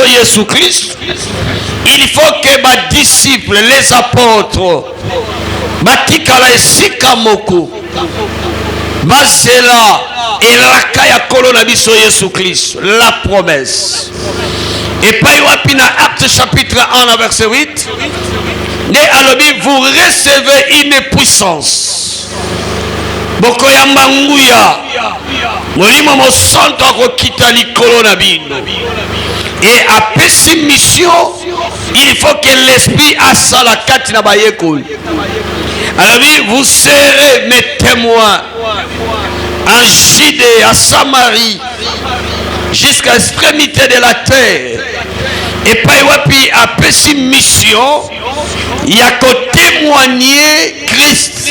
Jésus-Christ, il faut que les disciples, les apôtres, batikala esika moko, basela et la kaya kolona biso Jésus-Christ, la promesse. Et pas na Acte chapitre 1 verset 8, vous recevez une puissance. Boko ya manguya, molimo mosanto akokita likolo na bino. Et après cette mission, il faut que l'esprit asala kati na bayekoli. Alors vous serez mes témoins en Judée, à Samarie, jusqu'à l'extrémité de la terre. Et puis après cette mission, il y a qu'à témoigner Christ.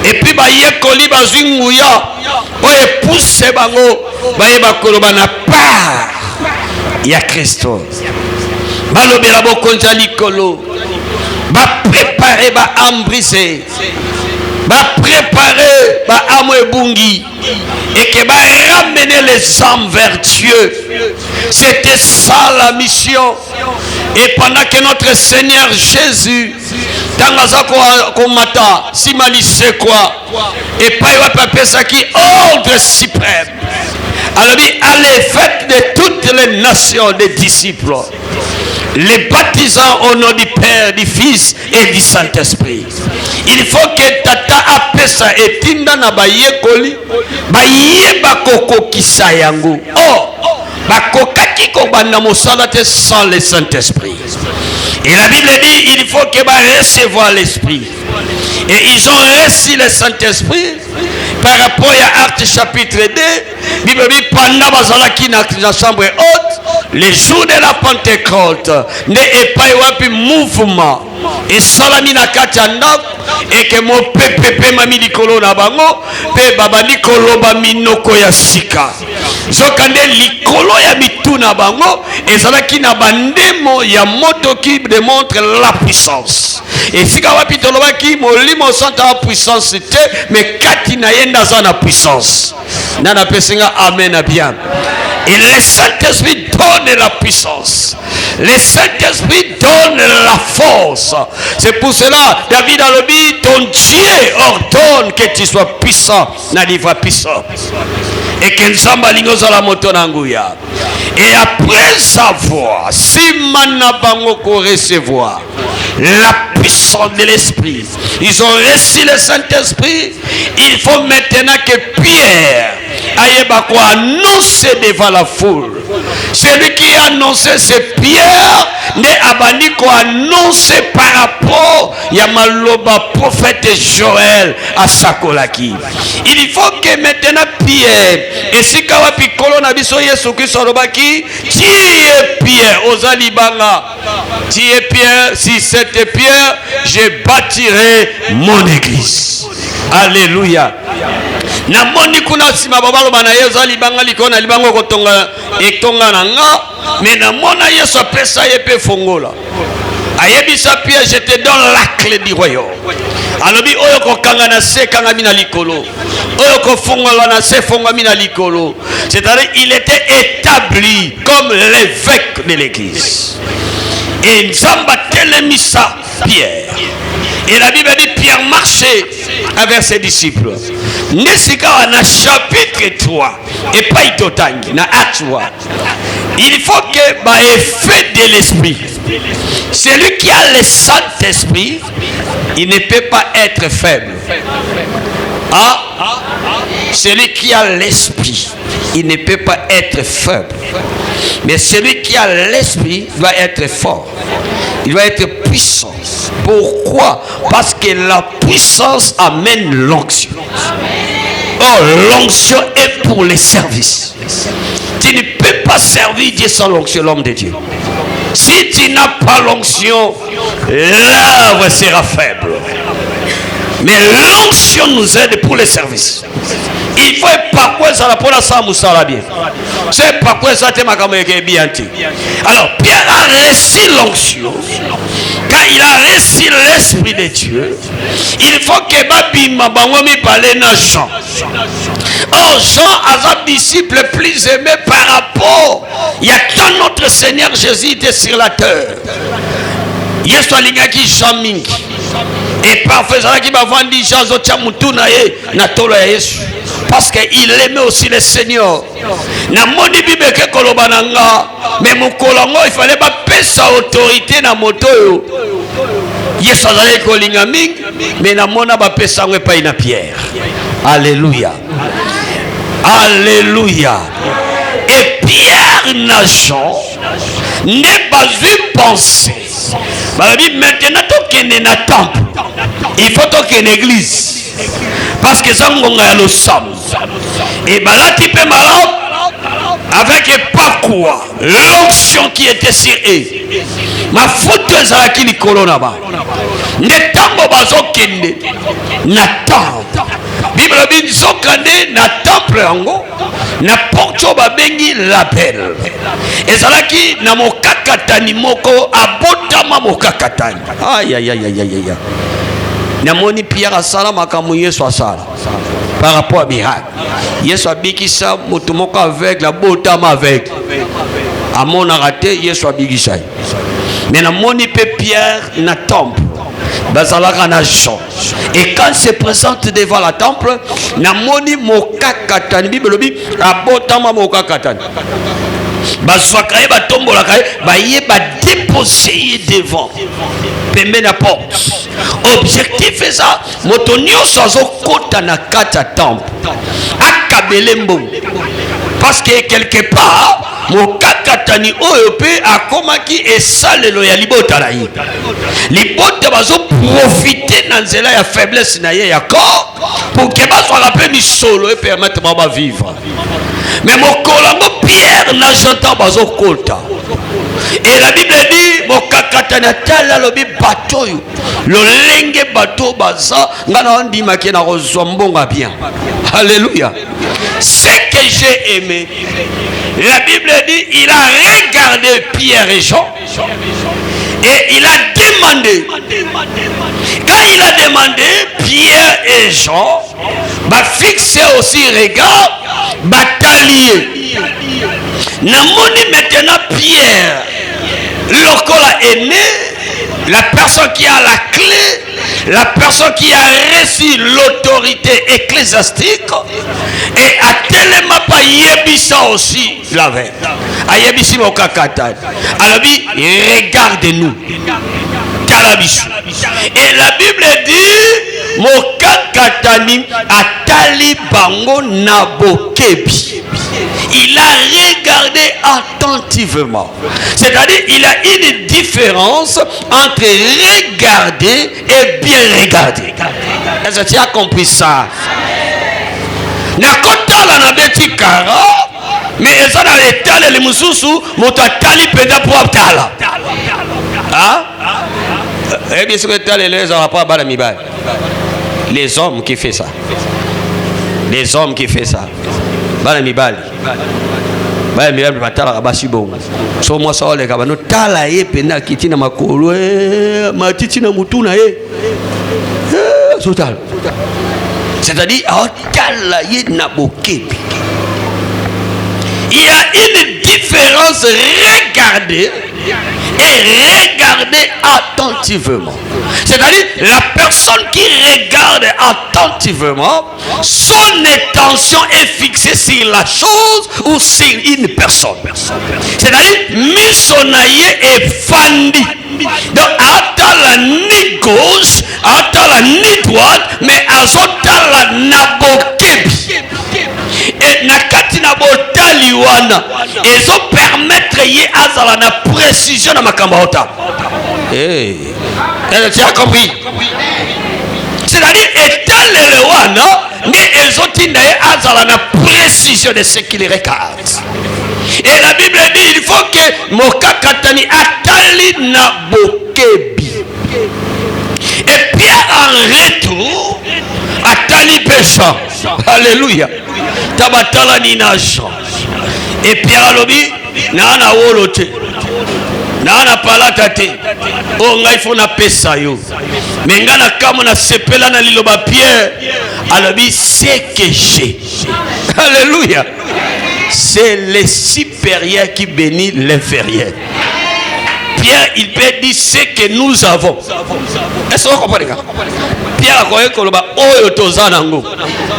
Et puis bayekoli bazunguya, oye pousse bango, bayebakolo na part. Il y a Christo. Balobela bokonza likolo. Ba préparer ba ambrisé. Ba préparer ba amo ebungi. Et que ba ramener les âmes vers Dieu. C'était ça la mission. Et pendant que notre Seigneur Jésus tangaza komata simali c'est quoi? Et pas il va paper ça qui ordre suprême. Alors allez, faites de toutes les nations des disciples, les baptisant au nom du Père, du Fils et du Saint-Esprit. Il faut que tata apesa et tinda na bayekoli bayeba koko kisayangu. Oh, bakokaki ko banda mosala te sans le Saint-Esprit. Et la Bible dit il faut que ba recevoir l'Esprit. Et ils ont reçu le Saint-Esprit. Par rapport à Actes chapitre 2, Bible dit pendant bazalaki na chambre haute, les jours de la Pentecôte, ne epai wapi mouvement et salami na katanda et que mon pepe mami likolo na bango pe baba likolo ba minoko ya sika. Zokande likolo ya bitu na bango ezalaki na bandemo ya moto qui démontre la puissance. Et si kawapi tolobaki molimo santa la puissance c'était mais katina yenda za na puissance. Nana pesinga amen à bien. Et le Saint-Esprit donne la puissance. Le Saint-Esprit donne la force. C'est pour cela, David a dit, ton Dieu ordonne que tu sois puissant. Naliva puissant. Et que Nzamba lingoza la moto nanguya. Et après savoir, si manabango ko recevoir la puissance de l'Esprit, ils ont reçu le Saint-Esprit. Il faut maintenant que Pierre aille annoncer devant la foule. Celui qui a annoncé c'est Pierre, ne abani ko annoncer par rapport Yamaloba prophète Joël à Sakolaki. Il faut que maintenant Pierre et si kawapi kolona biso Yesu Kristo robaki, qui est Pierre Ozalibanga, qui est Pierre, si c'était Pierre, je bâtirai mon église. Alléluia. Na moni kuna sima babalo bana Yesu libanga likona libango kotonga etonga nanga mais na mona Yesu pesa yepe fongola ayebisa Pierre je te donne la clé du royaume. Alobi oyo ko kanga na se kanga mina likolo oyo ko fongola na se fonga mina likolo. C'est-à-dire il était établi comme l'évêque de l'église. Et Nzamba telemisa Pierre. Et la Bible dit Pierre marchait avec ses disciples. Nesika na chapitre 3 et pas itotangi na Acte 3. Il faut que ba effet de l'esprit. Celui qui a le Saint-Esprit, il ne peut pas être faible. Ah, celui qui a l'esprit, il ne peut pas être faible. Mais celui qui a l'esprit doit être fort. Il doit être puissant. Pourquoi? Parce que la puissance amène l'onction. Oh, l'onction est pour les services. Tu ne peux pas servir Dieu sans l'onction, l'homme de Dieu. Si tu n'as pas l'onction, l'œuvre sera faible. Mais l'onction nous aide pour les services. Il faut pas quoi ça pour la salle bien. C'est pas quoi ça te m'a bien. Alors Pierre a reçu l'onction. Quand il a reçu l'esprit de Dieu, il faut que Babi Mabangomi parle na Jean. Oh, Jean a un disciple plus aimé par rapport. Il y a tant notre Seigneur Jésus était sur la terre. Yesu alingaki Jean mingi. Et parfois ça qui va vendre Jean zotia mutuna ye na tolo ya Yesu. Parce qu'il aimait aussi le Seigneur. Na moni bibe ke kolobananga. Mais mukolongo il fallait pas payer sa autorité na moto yo. Yesu azali kolinga mingi. Mais na mona ba pesa ngwe pa ina Pierre. Alléluia. Alléluia. Et Pierre n'a Jean n'est pas eu penser. Maintenant, tu es dans le temple. Il faut que tu es dans l'église. Parce que ça, c'est le somme. Et là, tu peux malade avec pas quoi. L'onction qui était sur eux. Ma faute est à qui est là-bas. Ne tambo bazo kende. Na temple. Bible dit zokande na temple yango. Na porto babengi label. Ezalaki na mokakatani moko abotama mokakatani. Aïe aïe aïe aïe aïe. Namoni Pierre asala makambo Yesu asala. Par rapport à miracle. Yesu abikisa moto moko avec la botama avec. À mon raté Yesu abikisa. Mais namoni pe Pierre na temple. Bazalaka na Jean. Et quand il se présente devant la temple, namoni mokakatani Bible dit abotama mokakatani. Bazwakaye batombolakaye baye ba déposer devant pembe na porte. Objectif est ça moto nyonso azokota na kata temple akabele mbongo. Parce que quelque part mokakatani oyo pe akomaki esalelo ya libota na ye. Libota bazo profiter na nzela ya faiblesse na ye ya corps pour que bazwaka pe misolo et permettre ba vivre. Mais mon colango Pierre n'a j'entends bazo kota. Et la Bible dit mokakatana tala lobi bateau yo. Lolenge bateau baza ngana ondi makena rozombonga bien. Alléluia. Ce que j'ai aimé, la Bible dit il a regardé Pierre et Jean et il a demandé. Quand il a demandé, Pierre et Jean va fixer aussi regard batalier. Namoni maintenant Pierre, lokola aîné, la personne qui a la clé, la personne qui a reçu l'autorité ecclésiastique, et à tellement pas yebisa aussi la veille. A yebisi mokakata. Alors regardez-nous. Et la Bible dit mokakatani atali bango nabokebi. Il a regardé attentivement. C'est-à-dire il y a une différence entre regarder et bien regarder. Est-ce que tu as compris ça? Nakotala na beti kara, mais ça dans l'état les mususu motatali peda pour tala. Hein? Et bien sûr que les hommes pas bala mibal. Les hommes qui fait ça. Les hommes qui fait ça. Bala mibal. Bala mibal batala kabasi bongo. So moi ça ole kabano tala ye pena kitina makolo matiti na mutuna ye. Sotal. C'est-à-dire tala ye na bokebi. Il y a une différence. Regardez et regardez attentivement. C'est-à-dire la personne qui regarde attentivement, son attention est fixée sur la chose ou sur une personne. C'est-à-dire misonaye est fandi. Donc atala ni gauche, atala ni droite, mais azotala nabokebi. Et nakati na botali wana ezo permettre ye azala na précision na makambo ota. Eh, tu as compris? C'est-à-dire étalele wana nge ezotinda ye azala na précision de ce qu'il regarde. Et la Bible dit il faut que mokakatani atali na bokebi. Et Pierre en retour atali péchant. Alléluia. Tabatala ni Jean. Et Pierre alobi na wolote. Na palata te. O ngai fona pesa yo. Mais ngana kamo na sepela na liloba Pierre alobi c'est que j'ai. Alléluia. C'est le supérieur qui bénit l'inférieur. Pierre, il peut dire ce que nous avons. Est-ce que vous comprenez? Pierre a dit que oyo tozanango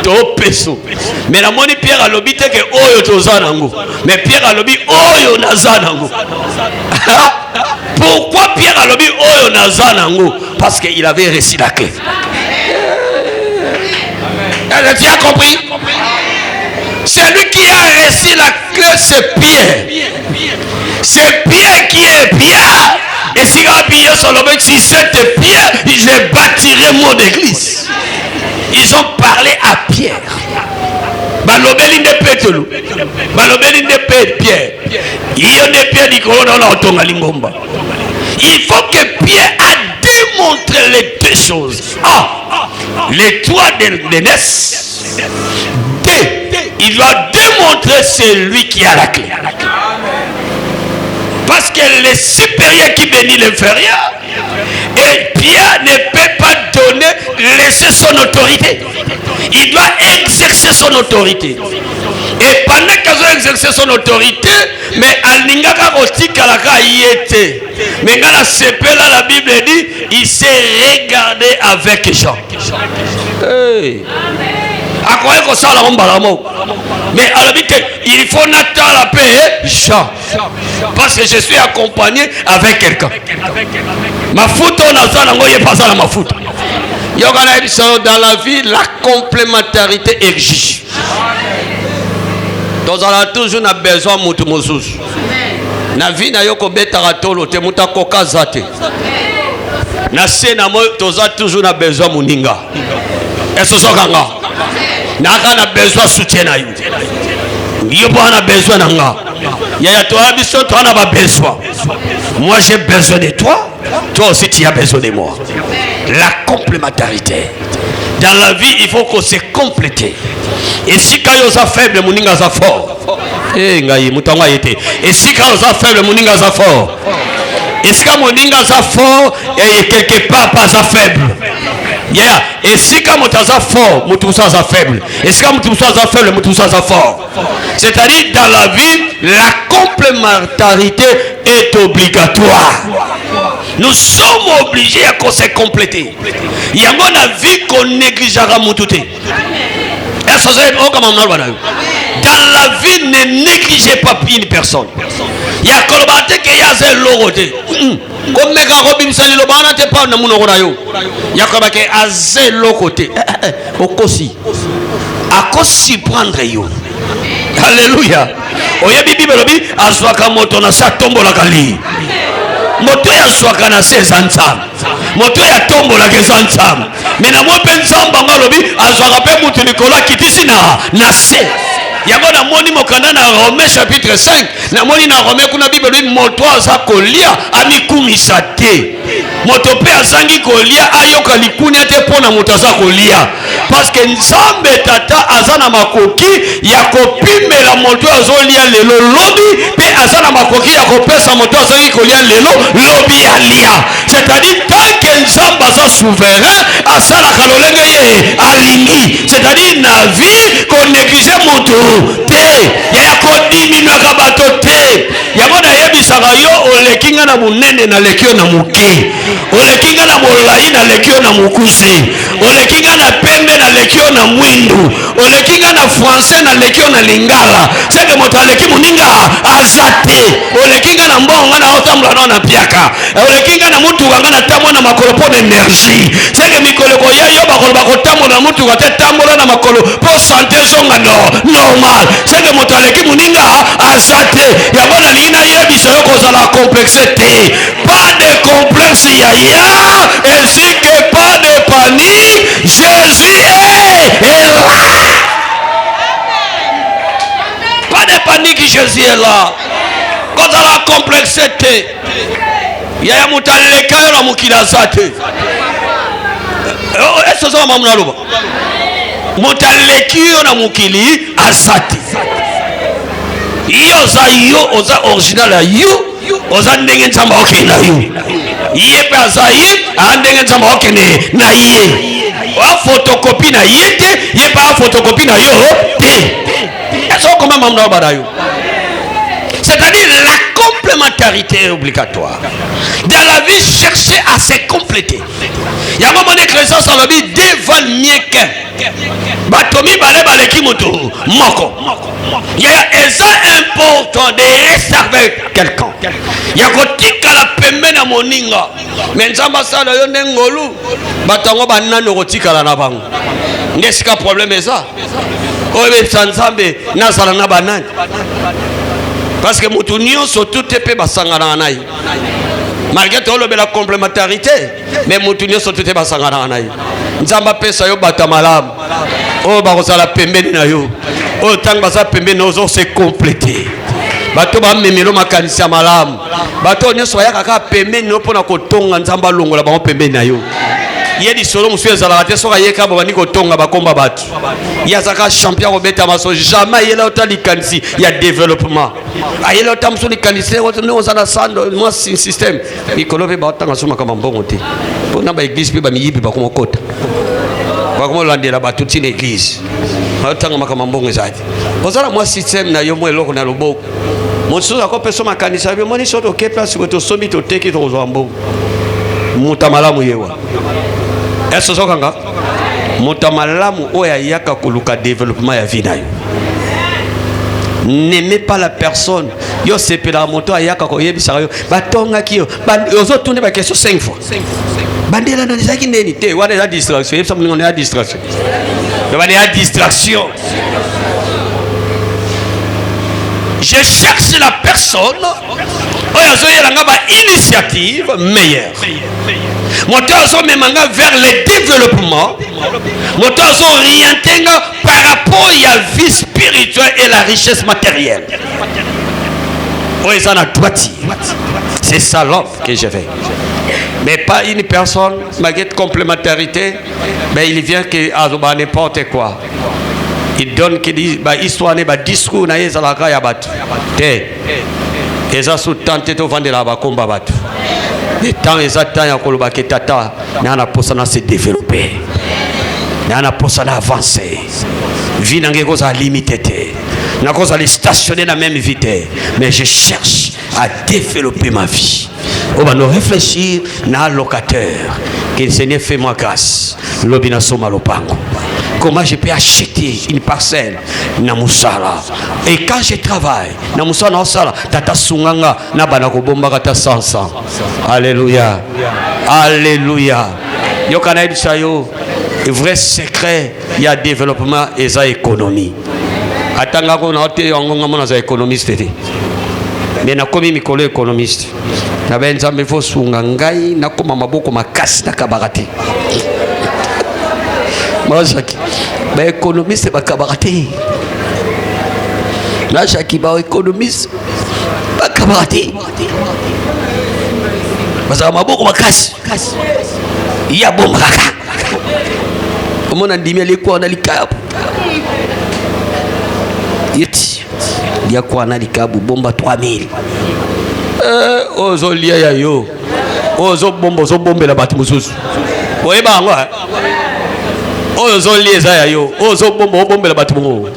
to peso. Mais la moni Pierre a lobi te que oyo tozanango. Mais Pierre a lobi oyo nazanango. Pourquoi Pierre a lobi oyo nazanango? Parce qu'il avait reçu la clé. Tu as compris? C'est lui qui a reçu la clé, c'est Pierre. C'est Pierre qui est Pierre. Et si cette pierre, je bâtirai mon église. Ils ont parlé à Pierre. Il faut que Pierre a démontré les deux choses. Les trois de naissance. Il doit démontrer c'est lui qui a la clé. Parce que le supérieur qui bénit l'inférieur, et Pierre ne peut pas laisser son autorité. Il doit exercer son autorité. Et pendant qu'il a exercé son autorité, mais Alingaka Otikalaka y était. Mais quand la Bible dit, il s'est regardé avec Jean. Hey. Mais il faut n'attendre la paix, Jean. Parce que je suis accompagné avec quelqu'un. Ma foute, on a ça, on pas ça ma foute. Dans la vie, la complémentarité exige. Donc, on a toujours besoin de mutu mosusu. Na vie na yoko betara tolo te muta koka zate. Na se na mo toza toujours na besoin muninga. Est-ce que ça ganga? Na kana besoin soutien na yo. Yo pas na besoin nanga. Ya toi biso toi na ba besoin. Moi j'ai besoin de toi. Toi aussi tu as besoin de moi. La complémentarité. Dans la vie, il faut qu'on se complète. Et si quand vous êtes faible, vous êtes fort. Et si quand vous êtes faible, vous êtes fort. Et si quand vous êtes fort, et quelque part pas faible. Et si quand vous êtes fort, vous êtes faible. Et si quand vous êtes faible, vous êtes fort. C'est-à-dire, dans la vie, la complémentarité est obligatoire. Nous sommes obligés à se compléter. Il y a une vie qu'on négligera moutouté. Dans la vie, ne négligez pas une personne. Il y a colbaté qui y a zé loroté. Comme mes gars Robin Sani le bana te pas na munorayo. Il y a colbaté à zé loroté. Okosi. Akosi prendre yo. Alléluia. Oye bibi belobi azwaka moto na sa tombo la kali. Moto ya zwaka na se zantsam. Moto ya tombo la ke zantsam. Mais na mo pensamba ngalobi azwaka pe mutu Nicolas kitisi na se. Yango na moni mokanda na Romain chapitre 5. Na moni na Romain kuna Bible lui moto aza kolia amikumisa te. Moto pe azangi kolia ayoka likunia te pona moto aza kolia. Parce que Nzambe tata azana makoki ya kopimela moto azolia lelo lobi pe azana makoki ya kopesa moto azangi kolia lelo lobi alia. C'est-à-dire tant que Nzambe aza souverain asala kalolenge ye alingi. C'est-à-dire na vie qu'on néglige moto te ya kodimina ka bato te yango na yebisaka yo olekinga na munene na lekio na muke olekinga na molai na lekio na mukusi olekinga na pembe na lekio na mwindu olekinga na français na lekio na lingala seke moto aleki muninga azate olekinga na mbonga na otamula na piaka olekinga na mutu wanga na tamo na makolo po d'énergie seke mikoleko ya yo bakolo bakotamula na mutu kate tambola na makolo po santé zonga normal c'est que moto aleki muninga azate yango na lina yebisa yo kozala complexité pas de complexe yaya ainsi que pas de panique Jésus est là. Pas de panique, Jésus est là. Kozala complexité yaya mutaleka yo na mukila zate est-ce que ça va m'amener motaleki yo na mukili azate yo za yo oza original ya yo oza ndenge Nzambe okende na yo ye pe aza ye ndenge Nzambe okende na ye wa photocopie na yete ye pas photocopie na yo té est-ce que comment mamna badayo c'est-à-dire la complémentarité est obligatoire dans la vie chercher à se compléter il y a un moment de création sur le vie déval mieux qu'un batomi balé ki moto moko il y a ça important de réserver quelqu'un il y a kotika la pembe na moninga mais nzamba sala yo ndengolu batango banano kotika la na bango ngesika problème ça oye sanzambe na sala na banani parce que mutu nyonso tout epé basangana nayi malgré tout la complémentarité mais mutu nyonso tout epé basangana nayi nzamba pesa yo bata malamu o ba kosala pembeni na yo o tanga basa pembeni ozo se compléter bato ba memelo makanisa malamu bato nyonso ya kaka pembeni no pona kotonga nzamba longola ba pembeni na yo yedi solo musu ezala te soka yeka ba bani kotonga bakomba bato ya zaka champion robeta maso jamais yela otali kanisi ya développement ayela otamso ni kanisi no zana sando moi système ikolobe ba tanga soma kama mbongo te pona ba église pe ba miyibi ba komokota ba komolandela ba toute une église ba tanga makama mbongo ezati ozala moi système na yo mo eloko na loboko mosusu akopeso makanisa bi moni soto ke place ko to somi to teki to zombo mutamalamu yewa est-ce que kanga mutamalamu oya yaka kuluka développement ya vie na yo n'aimez pas la personne yo sepela moto ayaka ko yebisa yo batonga ki yo ozo tourner ba question 5 fois bandela na zaki neni te wana la distraction yebisa mningo na distraction wana ya distraction je cherche la personne oyo azoyelanga ba initiative meilleure moto azomemanga vers le développement moto azorientenga par rapport à la vie spirituelle et la richesse matérielle oyo eza na droiti c'est ça l'offre que je fais mais pas une personne malgré complémentarité mais il vient que azoba n'importe quoi il donne que ba histoire ne ba discours na ezalaka ya bato te eza sous tente to vandela ba komba bato le temps eza temps ya koloba ke tata na na posa na se développer na na posa na avancer vie na ngeko za limité te na cause aller stationner la même vitesse mais je cherche à développer ma vie on va nous réfléchir na locataire que le Seigneur fait moi grâce lobina soma lopango. Comment je peux acheter une parcelle na musala et quand je travaille na musala na sala tata sunganga na bana ko bomba kata sansa. Alléluia. Alléluia. Yo kana edisa yo vrai secret ya développement et za économie. Atanga ko na hote yango mona za économiste te. Mais na komi mikolo économiste. Na benza me fo sunga ngai na koma maboko makasi na kabarate. Mazaki ba économiste ba kabarate. Na chaki ba économiste ba kabarate. Baza maboko makasi. Ya bomba kaka. Omona ndimi alikuwa na likabu. Yeti. Dia kwa na likabu bomba 3000. Ozo lia ya yo. Ozo bombo zo bombela batu mususu. Oyeba ngo. Ozo lia za ya yo. Ozo bombo bombela batu ngo.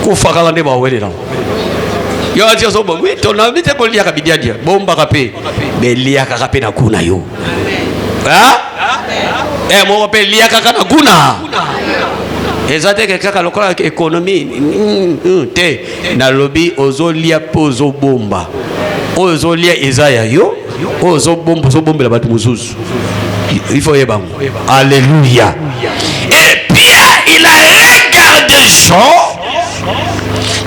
Kufa kala ne ba welela. Yo atia zo bombo. To na mite ko lia ka bidia bomba kape. Be lia ka kape na kuna yo. Ha? Mo pe lia ka na kuna. Ezate ke kaka lokola économie te na lobby ozolia pozo bomba ozolia ezaya yo ozo bombo zo bombela batu mususu il faut yeba. Alléluia. Et Pierre il a regardé Jean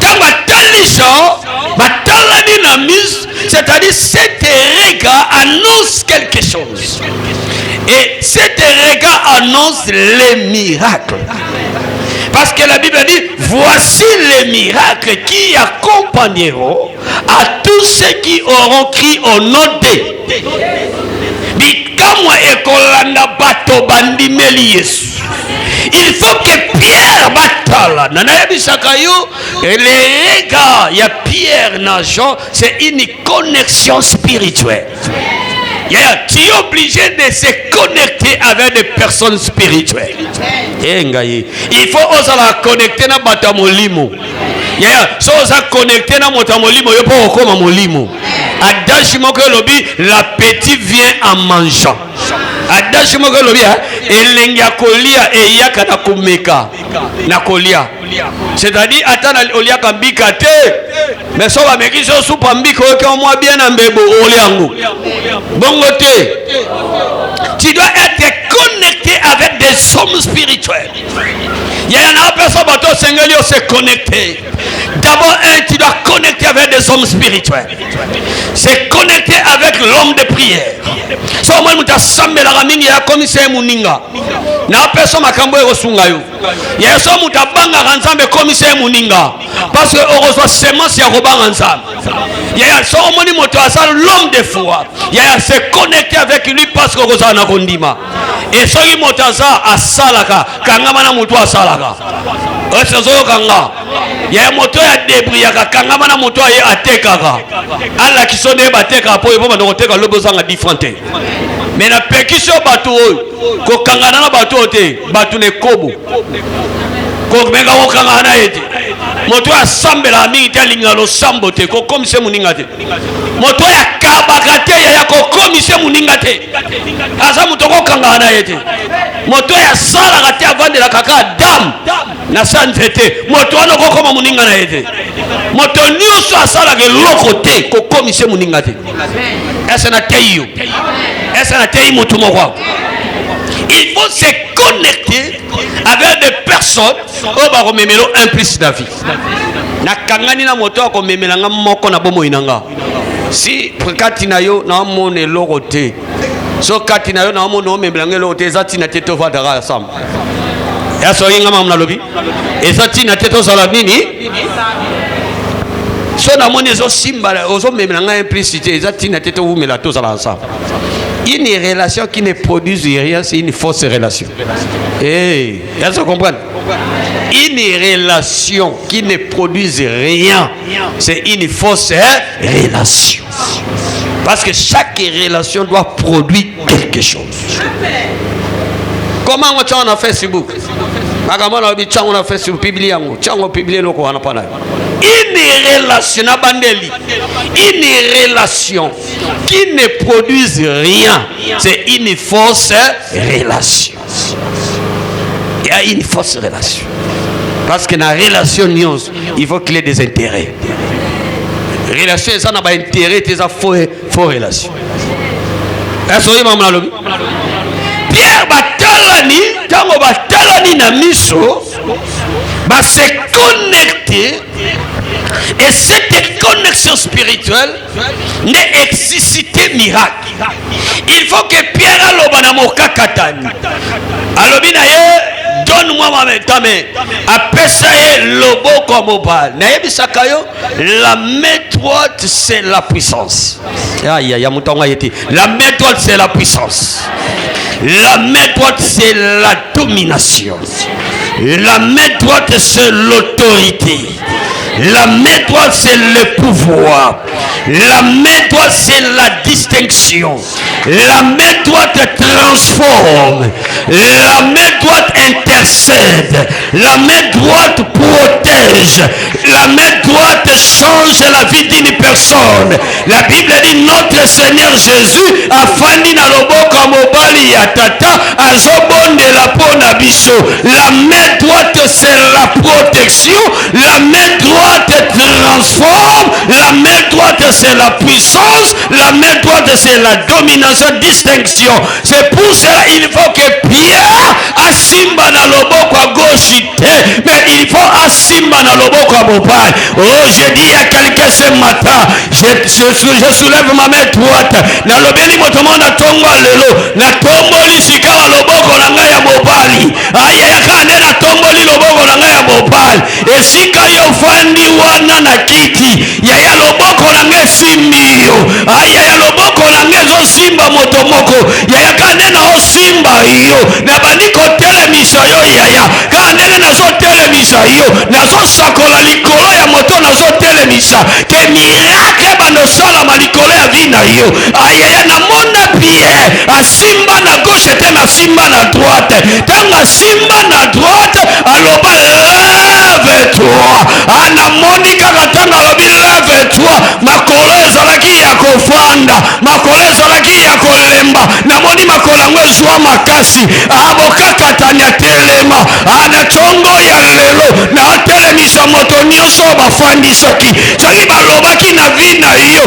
quand batali Jean batala dynamis, c'est-à-dire cet regard annonce quelque chose et cet regard annonce les miracles. Parce que la Bible dit, voici les miracles qui accompagneront à tous ceux qui auront crié au nom de. Il faut que Pierre batala. Et les gars, il y a Pierre, Jean, c'est une connexion spirituelle. Tu es obligé de se connecter avec des personnes spirituelles. Il faut oser la connecter na bata molimo. So oser connecter na mota molimo yo po okoma molimo. Adage moko lobi l'appétit vient en mangeant. Adage moko lobi elenga kolia e yaka na kumeka na kolia. C'est-à-dire attends olia kambika te. Mais so ba meki so soupa mbiko ko moi bien na mbebo oliango. Bongo te. Tu dois être connecté avec des hommes spirituels. Il y a une personne qui se connecter. D'abord, tu dois connecter avec des hommes spirituels. C'est connecter avec l'homme de prière. Si on m'a sambe la ramingi ya commissaire muninga. Na personne ma kambo erosunga yo. Ya so muta banga ranzambe commissaire muninga. Parce que heureusement semence ya robanga nzambe. Ya so moni moto asal l'homme de foi. Ya se connecter avec lui parce que heureusement na kondima. Et so yi motaza asalaka kangama na mutu asalaka. Osezo kanga. Ya moto ya débris ya kangama na moto ya atekaka. Ala kisone bateka po yebo bandokoteka lobo zanga differente. Mais na pekisho batu ko kangana na batu te batu ne kobo. Ko mega ko kangana ete. Moto ya sambela mingi te lingalo sambo te ko komise muninga te. Moto ya kabakate ya ko komise muninga te. Asa moto ko kangana ete. Moto ya sala kate avandela kaka dam na sanfete. Moto ano ko koma muninga na ete. Moto nyuso asala ke loko te ko komise muninga te. Esa na teyo. Esa na teyo moto moko. Il faut se connecter avec des personnes au baro memelo implice la vie. Na kangani na moto ko memelanga moko na bomo inanga. Si kati na yo na mone lorote. So kati na yo na mone memelanga lorote zati na teto vadara sam. Ya so yinga mamna lobi. Ezati na teto sala nini? So na mone zo simba ozo memelanga implicité zati na teto vumela to sala sam. Une relation qui ne produit rien, c'est une fausse relation. Et vous comprenez? Une relation qui ne produit rien, c'est une fausse relation. Parce que chaque relation doit produire quelque chose. Comment on a fait Facebook? On a fait sur publier, une relation qui ne produit rien, c'est une fausse relation. Il y a une fausse relation. Parce que dans la relation, il faut qu'il y ait des intérêts. Relation, ça n'a pas d'intérêt, c'est une fausse relation. Pierre Batalani, tango Batalani na miso, va se connecter, et cette connexion spirituelle nécessite miracle. Il faut que Pierre alobana mokakatani. Alobina ye, donne-moi ma main. Apesa lobo comme bal. Naebisakayo, la main droite c'est la puissance. La main droite c'est la puissance. La main droite c'est la domination. La main droite c'est l'autorité. La main droite c'est le pouvoir. La main droite c'est la distinction. La main droite transforme. La main droite intercède. La main droite protège. La main droite change la vie d'une personne. La Bible dit notre Seigneur Jésus a fani na loboko mobali ya tata azobonde la pona biso. La main droite c'est la protection. La main droite transforme. La main droite c'est la puissance. La main droite c'est la domination, distinction. C'est pour cela il faut que Pierre asimba na loboko à gauche, mais il faut asimba na loboko à mobali. Oh, je dis à quelqu'un ce matin, je soulève ma main droite. Na lobeli motomo na tongo lelo, na tomboli sikala loboko na ngai ya mobali. Aya yakane na tomboli loboko na ngai ya mobali. Esika yo fandi wana na kiti, ya loboko na ngai simio. Aya ya loboko na ngai zo simba motomoko. Ya yakane na osimba yo. Na bandiko telemisa yo yaya. Kandenge na zo telemisa yo. Na zo sakola likolo ya moto na zo telemisa. Ke miracle bando sala malikolo ya vina yo. Aya ya na mona pied asimba na gauche te na simba na droite tanga simba na droite aloba lève-toi ana monika katanga lobi lève-toi makolo ezalaki ya kofanda makolo ezalaki ya kolemba namoni makolo yango ezwa makasi abokakatanya telema ana tongo ya lelo na telemisa moto nyonso bafandi soki balobaki na vi na yo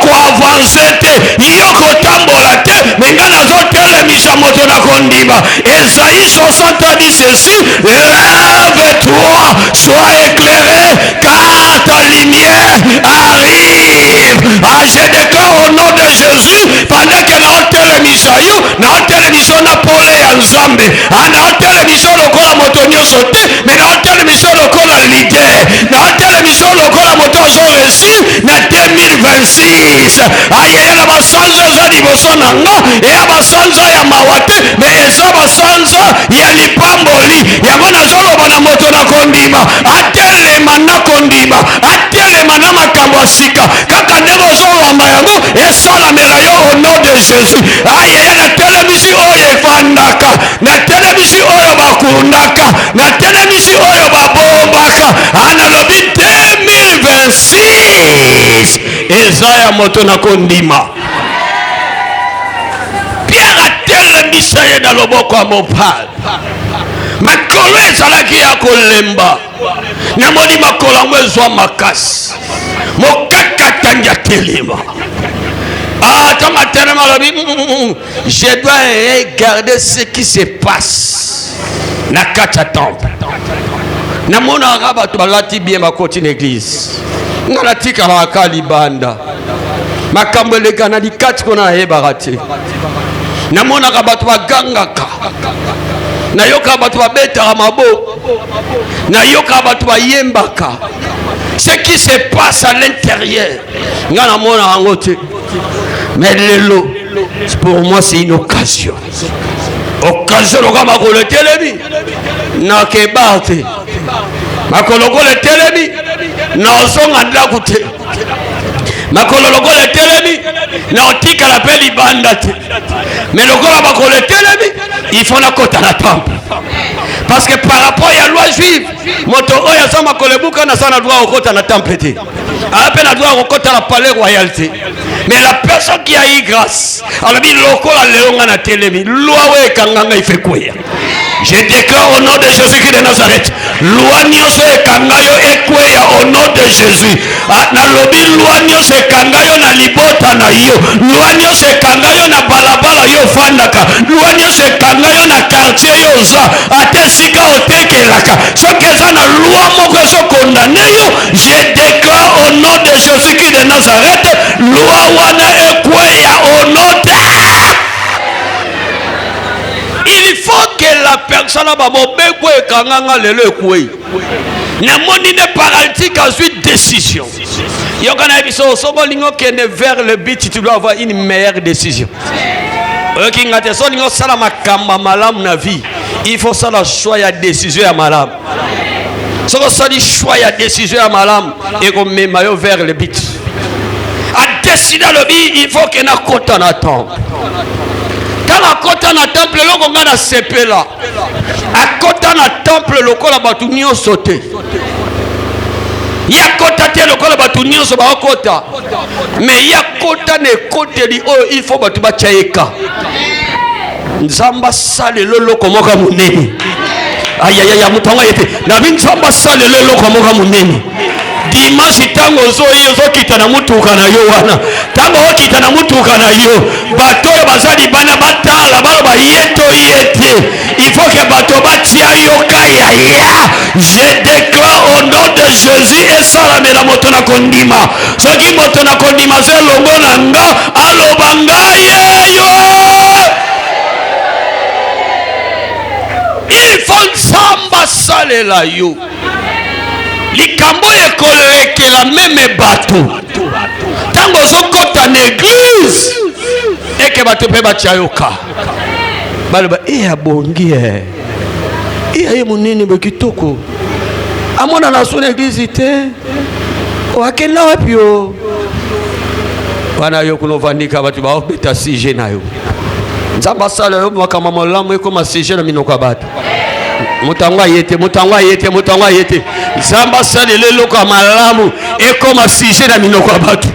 koavanse te yo kotambola te menga nazotelemisa moto na kondima Esaïe 60 dit ceci lève-toi sois éclairé car ta lumière arrive. Je déclare au nom de Jésus pendant que naotelemisa yo naotelemisa na pole ya nzambe naotelemisa lokola moto nyonso te me naotelemisa lokola leader naotelemisa lokola moto azoresi na 2026 ayeye na basanza eza liboso na nga eya basanza ya mawa te me eza basanza ya lipamboli yango nazoloba na moto na kondima atelema na kondima atelema na makambo ya sika kaka ndenge ozolamba yango esalamela yo au nom de Jésus ayeye na telemisi oyo efandaka na telemisi oyo bakundaka na telemisi oyo babombaka analobi 2026 eza ya moto na kondima Pierre atelemisa ye na loboko ya mopali makolo ezalaki ya kolemba namoni makolo yango ezwa makasi mokakatandi atelema tanga telema lobi je dois regarder ce qui se passe na kati ya temple namonaka bato balati bien bakoti na église nga natika baka libanda makambo eleka na likati kona nayebaka te namonaka bato bagangaka nayoka bato babetaka maboko nayoka bato bayembaka ce qui se passe à l'intérieur nga namona yango te mais lelo pour moi c'est une occasion loka makolo etelemi nakeba te makolo lokola etelemi naozonga ndako te makolo lokola etelemi naotikala mpe libanda te mais lokola makolo etelemi il faut nakota na temple parce que par rapport à la loi juive moto oyo aza makolo ebuka naza na droit okota na temple te ape na droit okota na palais royal te mais la personne qui a eu grâce alobi lokola leonga na telemi loi oyo ekanganga ife kweya je déclare au nom de Jésus-Christ de Nazareth loi nyonso ekanga yo ekweya au nom de Jésus nalobi loi nyonso ekanga yo na libota na yo loi nyonso ekanga yo na balabala yo fandaka loi nyonso ekanga yo na quartier yo oza ate sika otekelaka soki eza na loi moko ezokondane yo je déclare au nom de Jésus-Christ de Nazareth loi wana ekweya au nom de il faut que la personne a mobeko ekanganga lelo ekwei namoni ne paralytique a eu décision yokana biso sobo lingo kende vers le but tu dois avoir une meilleure décision oki ngate so lingo sala makamba malamu na vie il faut ça la choix ya décision ya malamu soko sali choix ya décision ya malamu et comme memayo vers le but a décider le but il faut que na kota na temple akota na temple loko nga na sepela akota na temple lokola batu nyonso te yakota te lokola batu nyonso bakota mais yakota na ekoteli oyo il faut batu bachayeka nzamba sale loloko moka munene ayayaya mutonga yete na binzamba sale loloko moka munene dimanche tango ozokita na mutuka na yo wana tango okita na mutuka na yo bato oyo bazali bana batala baloba yeto yete il faut que bato batia yo kayaya je déclare au nom de Jésus esalamela moto na kondima soki moto na kondima ze longo na nga aloba ngaye yo il faut nzamba salela yo likambo ekolekela meme bato tango ozokota na église eke bato mpe batyayoka baloba abongi aye monene bekitoko amona na so na église te akenda wapi o Bana yo kuno vandika batu ba obeta sujet na yo. Nzamba sala yo makama molamu eko ma sujet na minoko batu. Mutangwa yete. Nzamba sala lelo kwa malamu eko ma sujet na minoko batu.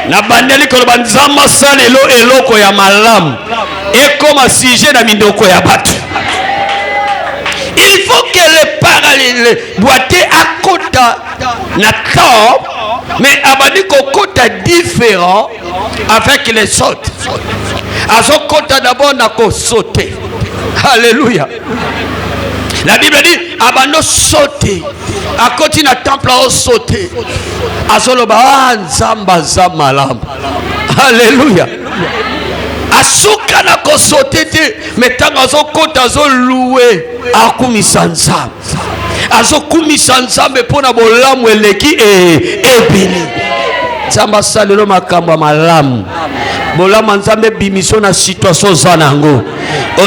Na bandeli ko banzamba sala lelo eloko ya malamu eko ma sujet na minoko ya batu. Il faut que les parallèles boîtiers à côté na temps, mais abani kokota différent avec les autres. Azo kota d'abord na ko sauter. Alléluia. La Bible dit abano sauter. À côté na temple a sauter. Azo loba nzamba za malam. Alléluia. Asuka na ko sauter te, mais tant azo kota azo louer akumisa nzamba. Azo kumisa nzambe pona bolamu eleki ebili. Nzamba salelo makambo malamu. Bolamu nzambe bimiso na situation zanango.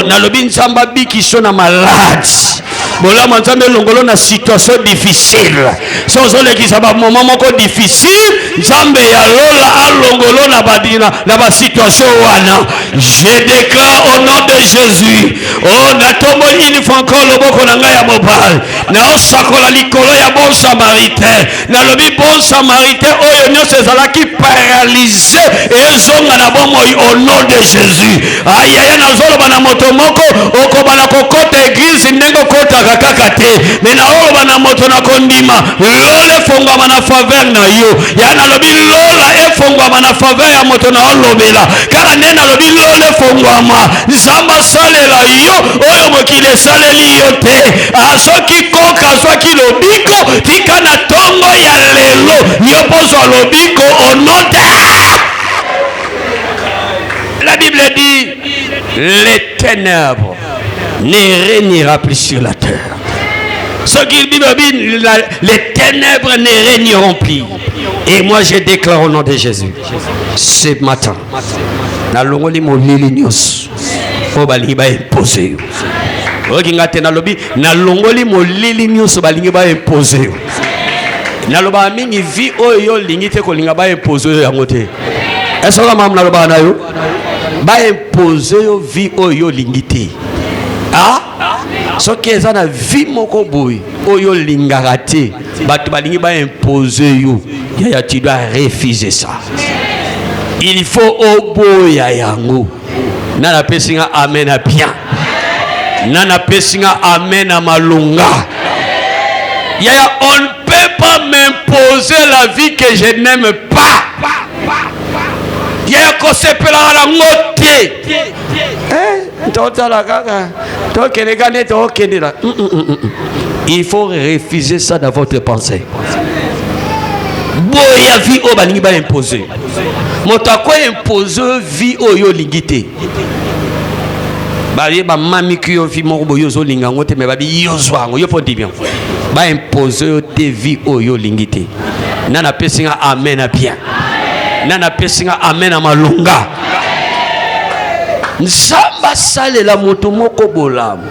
Nalobi nzamba bikiso na malade. Bolamu nzambe longolo na situation difficile. Sozo lekisa ba moment moko difficile, nzambe ya lola alongolo na badina na ba situation wana. Je déclare au nom de Jésus. Oh natomo il faut encore le boko na ngai ya mobile. Na osakola likolo ya bon samaritain. Na lobi bon samaritain oyo nyonso ezalaki paralysé ezonga na bomo au nom de Jésus. Aïe aïe na zolo bana moto moko okobana kokota église ndenge kota kaka te. Mais na olo bana moto na kondima lole fongwa na faveur na yo. Ya na lobi lola efongwa na faveur ya moto na olobela. Kala nena lobi lole fongwa ma nzamba salela yo oyo mokile saleli yo te. Asoki koka soki lobiko tika na tongo ya lelo nyopozo lobiko au nom de... La Bible dit les ténèbres ne régnera plus sur la terre. Ce qu'il dit, les ténèbres ne régneront plus. Et moi je déclare au nom de Jésus ce matin na longoli molili nyos po balingi ba imposer. Okinga te na lobi na longoli molili nyos balingi ba imposer. Na loba mingi vi oyo lingi te ko linga ba imposer yango te. Est-ce que mam na loba na yo ba imposer yo vi oyo lingi te. Ah? So que ça na vie moko boy oyo lingaka te bato balingi ba imposer yo ya tu dois refuser ça. Il faut oboya yango. Nana pesinga amen a bien. Nana pesinga amen a malunga. Ya on ne peut pas m'imposer la vie que je n'aime pas. Ya ko sepela la ngote. Il faut refuser ça dans votre pensée. Boya vie o balingi ba imposer. Motako imposer vie o yo lingité. Ba ye ba mami ki yo fi mo boyo zo linga ngote me ba bi yo zwango yo podi bien. Ba imposer te vie o yo lingité. Nana pesinga amen a bien. Nana pesinga amen a malunga. Nzamba salela moto moko bolamu.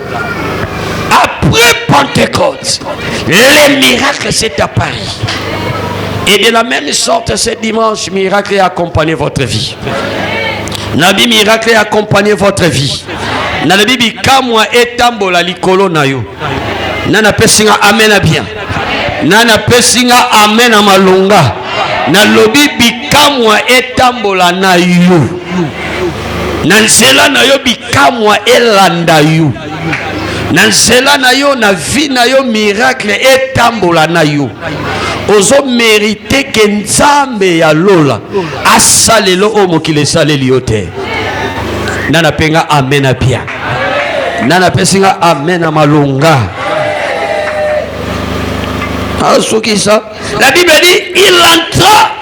Après Pentecôte, les miracles s'est apparu. Et de la même sorte, ce dimanche, miracle a accompagné votre vie. Nabi miracle a accompagné votre vie. Nabi bikamwa etambola likolo na yo. Nana pesinga amen a bien. Nana pesinga amen a malunga. Nalobi bikamwa etambola na yo. Nansela na yo bikamwa elanda yo. Nansela na yo na vie na yo miracle etambola na yo. Ozo mérité que nzambe ya lola asalelo o mokile saleli yo te. Nana penga amen a bien. Nana pesinga amen a malunga. Asuki ça. La Bible dit il entra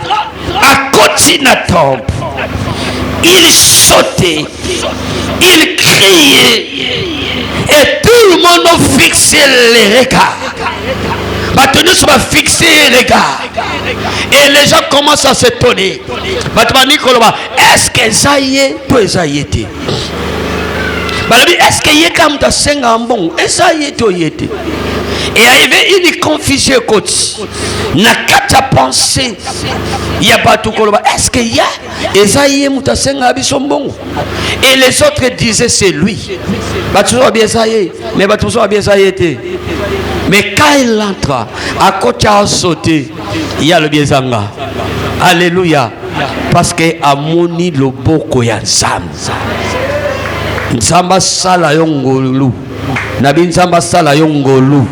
à côté na temple. Il sautait, il criait, et tout le monde fixait les regards. Maintenant, ça va fixer les regards. Et les gens commencent à s'étonner. Est-ce que ça y est? Toi, ça y est. Est-ce que y est comme ta senga bon? Est-ce que ça y est? Et arrivé une confusion côté. Na kata pensée. Il y a pas tout koloba. Est-ce qu'il y a Esaïe mutasenga bisombongo? Et les autres disaient c'est lui. Batuzo bien Esaïe, mais batuzo bien Esaïe. Mais quand il entre, à côté à sauter, il y a le biezanga. Alléluia. Parce que amoni loboko ya nzambe. Nzamba sala yongolu. Nabi nzamba sala yongolu.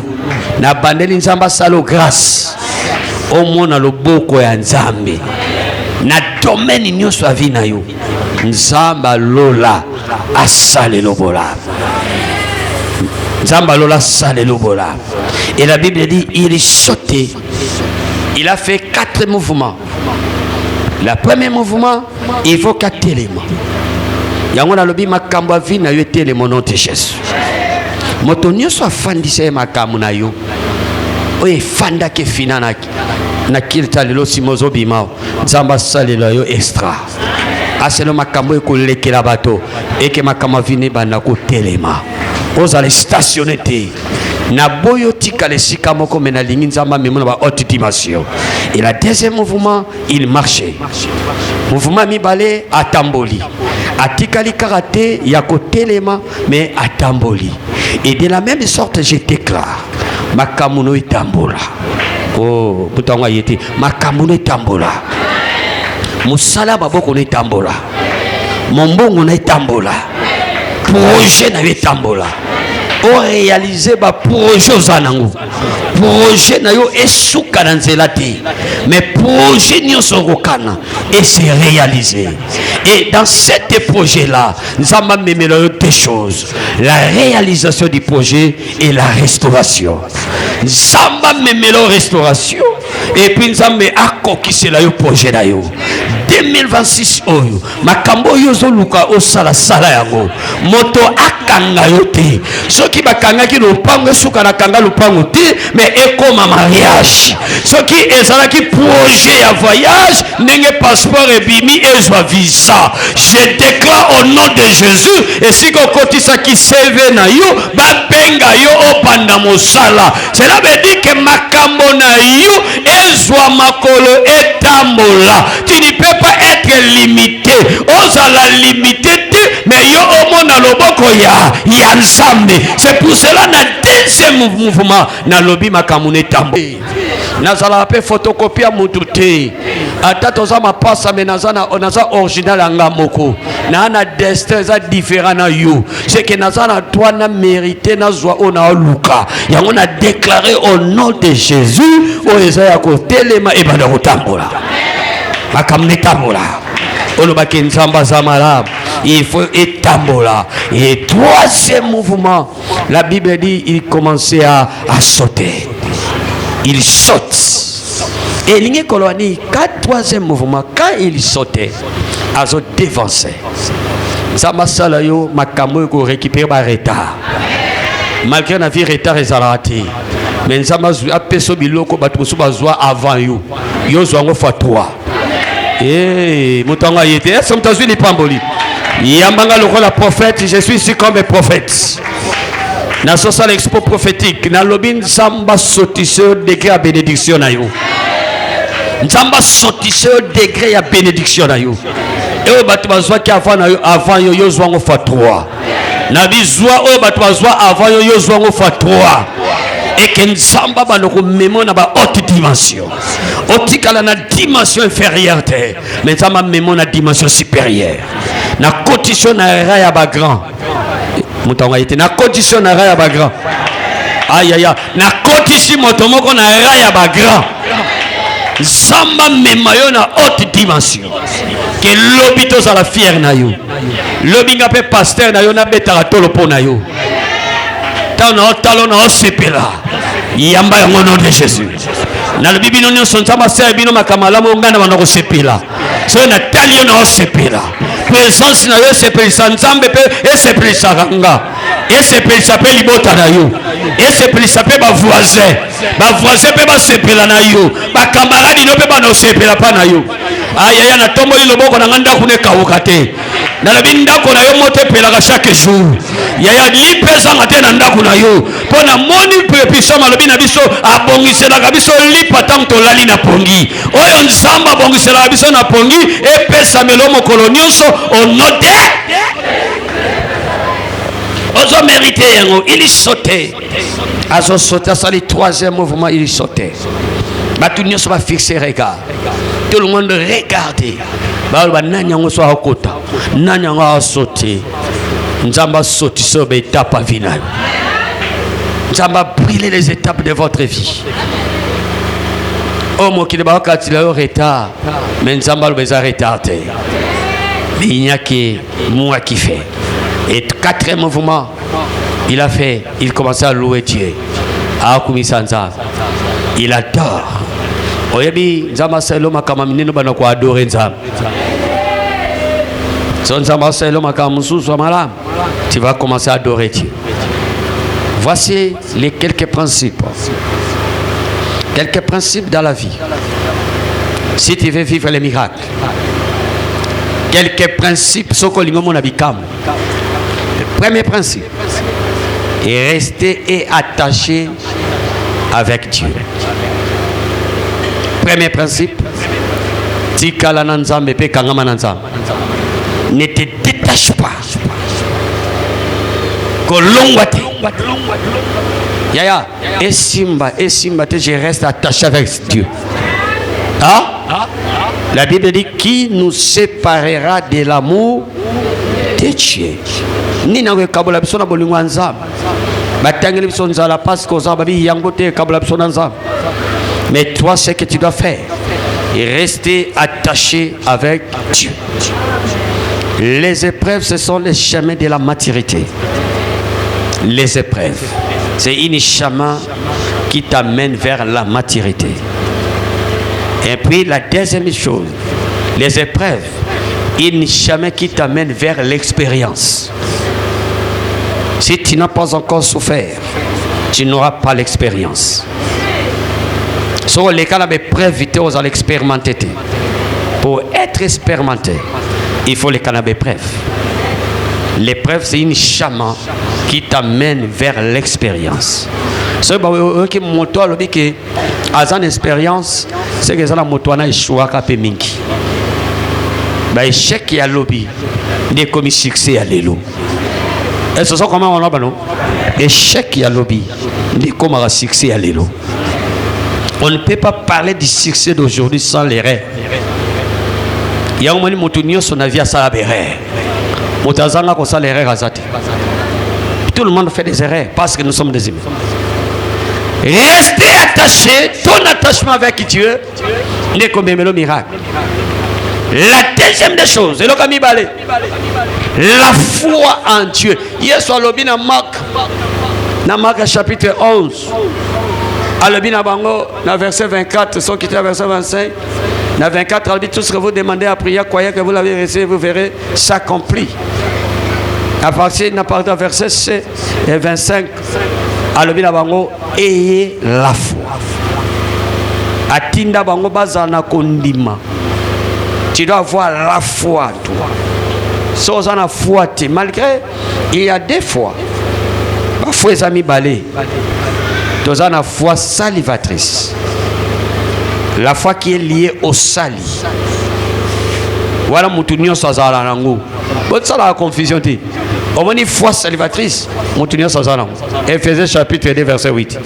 Na bandeli nzamba sala grâce. Omona loboko ya nzambe. Na domaine nyonso ya vie na yo. Nzamba lola asale lobola. Nzamba lola sale lobola. Et la Bible dit il est sauté. Il a fait 4 mouvements. Le premier mouvement, il faut 4 éléments. Yango lobi makambo a vie na yo élément nom de Jésus. Moto nyonso afandisa makambo na yo. Oye fanda ke finana na kilta lelo simozo bimao. Nzamba salela yo extra. Aselo makambo ekolekela bato eke makambo vini bana ko telema. Ozale stationné te. Na boyo tika le sika moko mena lingi nzamba memo na ba haute dimension. Et le deuxième mouvement, il marchait. Mouvement mibale atamboli. Atikali karaté yako telema mais atamboli. Et de la même sorte je déclare makamuno itambola. Oh, butanga yete makamuno itambola. Musala baboko no itambola. Mombongo na itambola. Projet na itambola. O réaliser ba projet ozanango. Projet na yo esuka na nzela te. Mais projet nyonso kokana et c'est réalisé. Et dans cet projet là, nous avons même deux choses. La réalisation du projet et la restauration. Nous avons même la restauration et puis nous avons accokisé le projet là yo. 2026 oyo makambo yozo luka osala sala yango moto akanga yote soki bakanga ki lopango suka na kanga lopango te mais ekoma mariage soki ezala ki projet ya voyage ndenge passeport ebimi ezwa visa je déclare au nom de Jésus et si ko kotisa ki CV na yo ba benga yo opanda mosala cela veut dire que makambo na yo ezwa makolo etambola tu ne peux pas être limité ozala limité mais yo omona loboko ya nzambe c'est pour cela na deuxième mouvement na lobi makamune tambo nazala pe photocopie mutu te ata toza mapasa mais naza original anga moko na destin za différent na yo c'est que naza na toi na mérité na zwa ona luka yango na déclarer au nom de Jésus o ezaya ko telema e bana kotambola makamune tambola olobaki nzamba za malamu il faut étambola. Et troisième mouvement, la Bible dit il commençait à sauter. Il saute. Et l'ingé colonie, troisième mouvement, quand il sautait, à se dévancer. Zama salayo makambo ko récupérer ba retard. Malgré la vie retard et zalati. Mais zama apeso biloko batu so bazwa avant yo. Yo zwango fa 3. Eh, mutanga yete, est-ce que tu as vu les pamboli? Yambanga lokola prophète, je suis ici comme prophète. Na social expo prophétique, na lobin samba sotisseur degré à bénédiction na yo. Samba sotisseur degré à bénédiction na yo. Et au batu bazwa ki avant yo zwango fa 3. Na bizwa o batu bazwa avant yo zwango fa 3. Et que Nzamba banoko memo na ba haute dimension. Otikala na dimension inférieure te. Mais Nzamba memo na dimension supérieure. Na condition na raya ba grand. Mutonga ite na condition na raya ba grand. Aïe aïe. Na condition motomoko na raya ba grand. Nzamba mema yo na haute dimension. Que l'hôpital za la fière na yo. L'obinga pe pasteur na yo na betara tolo po na yo. Talon na osepela yamba yango nom de Jésus na le bibi non son sama ser bino makamala mo ngana bana osepela so na talio na osepela présence na yo sepelisa nzambe pe esepelisa kanga esepelisa pe libota na yo esepelisa pe ba voisin pe ba sepela na yo ba camarade no pe ba no sepela pa na yo aya ya na tombo loboko na nganda kune kawuka te nalobi ndako na yo mote pelaka chaque jour yaya lipesanga te na ndako na yo mpo na moni puissant malobi na biso abongiselaka biso lipa ntango tolali na pongi oyo nzambe abongiselaka biso na pongi epesamelo mokolo nyonso onote ozo mérité yango il sautait azo sauté asali troisième mouvement il sautait bato nyonso bafixe regard tout le monde regardait baloba nani yango so akota nani yango asauté nzambe asotisa baétape à vie na yo nzambe abrûle les étapes de votre vie oh mokili bakatila yo retard mais nzambe aloba eza retard te mais il n'y a que moi qui fait. Et quatrième mouvement, il commençait à louer Dieu. Il adore. Tu vas commencer à adorer Dieu. Voici les quelques principes. Quelques principes dans la vie. Si tu veux vivre les miracles. Quelques principes. Le premier principe est rester et attaché avec Dieu. Premier principe, ne te détache pas. Yaya, et Simba, je reste attaché avec Dieu. Hein? La Bible dit qui nous séparera de l'amour de Dieu. Ni na kabula bisona bolingwa nzamba batangeli bisona nzala parce que ozaba bi yango te kabula bisona nzamba. Mais toi ce que tu dois faire est rester attaché avec Dieu. Les épreuves ce sont les chemins de la maturité. Les épreuves c'est une chemin qui t'amène vers la maturité. Et puis la deuxième chose, les épreuves, une chemin qui t'amène vers l'expérience. Si tu n'as pas encore souffert, tu n'auras pas l'expérience. Sur les cas d'épreuve, vous allez expérimenter. Pour être expérimenté, il faut les canaux d'épreuve. L'épreuve, c'est une chemin qui t'amène vers l'expérience. Ce qui est moto, c'est une expérience, c'est que la moto a échoué à Mingi. L'échec est à l'objet, il est comme succès à l'élo. Et ce sont comment on a dit échec est à l'objet, il est comme un succès à l'élo. On ne peut pas parler du succès d'aujourd'hui sans les rêves. Il y a un moment où son avis à ça les rêves. Tout le monde fait des erreurs parce que nous sommes des humains. Restez attaché, ton attachement avec Dieu n'est comme un miracle. La deuxième des choses, la foi en Dieu. Hier soir, dans Marc chapitre 11, dans verset 24, son quitté verset 25, dans 24, il dit tout ce que vous demandez à prier, croyez que vous l'avez reçu, vous verrez s'accomplir. À partir de verset 25, ayez la foi. Atinda bango bazana kondima. Tu dois avoir la foi, toi. Sans la foi, malgré, il y a des fois, ma foi est amis balé. Tu as la foi salivatrice. La foi qui est liée au sali. Voilà mon tournure sans alango. Bonne ça la confusion. On dit foi salivatrice. Mon tournure sans alango. Éphésiens chapitre 2 verset 8.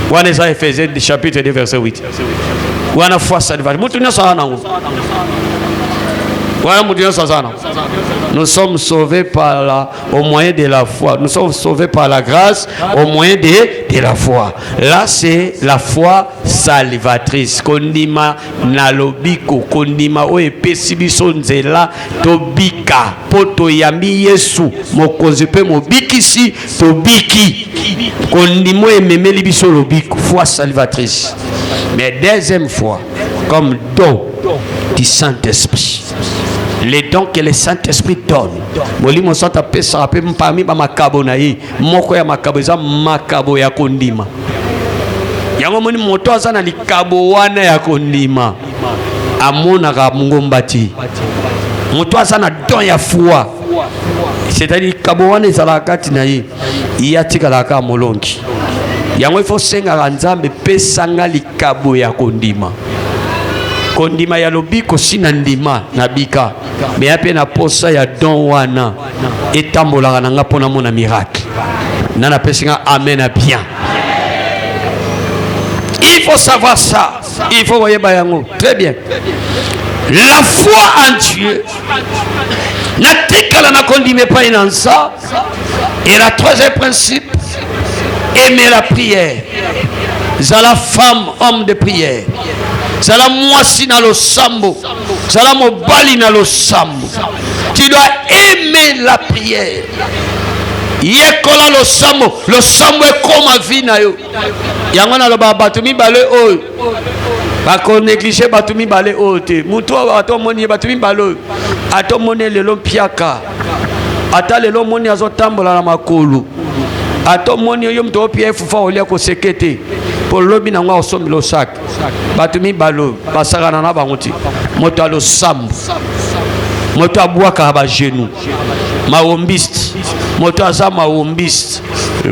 Voilà ça Éphésiens chapitre 2 verset 8. Voilà foi salivatrice. Mon tournure sans alango. Voilà mon Dieu, nous sommes sauvés au moyen de la foi. Nous sommes sauvés par la grâce au moyen de la foi. Là, c'est la foi salivatrice. Kondima nalobiko, kondima oepesibiso nzela tobika poto yambi Yesu mokozipe mobikisi tobiki kondimo ememeli biso lobiko foi salivatrice. Mais deuxième fois, comme don du Saint-Esprit. Les dons que le Saint-Esprit donne. Molimo santa pesa ape mpami ba makabo na yi. Moko ya makabo za makabo ya kondima. Yango moni moto azana likabo wana ya kondima. Amona ka mungombati. moto aza na don ya foi, c'est-à-dire kabowana ezala kati na ye yatikalaka molongi yango il faut senga nzambe pesanga likabo ya kondima kondima ya lobiko sina ndima na bika mais ape na posa ya don wana etambolaka nanga pona mona miracle nana pesinga amen à bien. Il faut savoir ça, il faut voyer bayango très bien. La foi en Dieu natikala na kondime pa inansa. Et la troisième principe, aimer la prière. Zala femme, homme de prière. Zala mwasi na lo sambo. Zala mobali na lo sambo. Tu dois aimer la prière. Yekola lo sambo est comme vie na yo. Yango na lo ba batumi bale oyo. Ba ko négliger batumi bale oyo te. Mutu ato moni batumi bale. Ato moni lelo piaka. Ata lelo moni azotambola na makolo. Ato moni yo mto pia fufa olia ko sekete. Pour lobi na ngwa osombi lo sak. Batumi balo basaka na banguti. Moto alo sambo. Moto abwaka ba genou. Maombiste. Moto aza maombiste.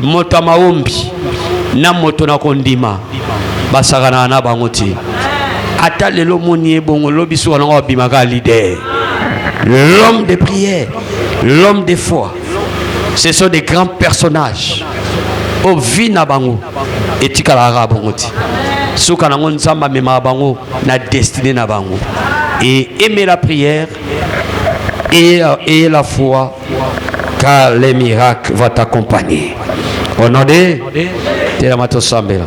Moto maombi. Na moto na kondima. Basaka na banguti. Ata lelo moni ebongo lobi so na ngwa bimaka leader. L'homme de prière, l'homme de foi, ce sont des grands personnages. Au vie na bango et tikala bangote. Souka na nzamba mema bango na destinée na bango. Et aimer la prière et la foi, car les miracles vont t'accompagner. Au nom de Telamato Sambela.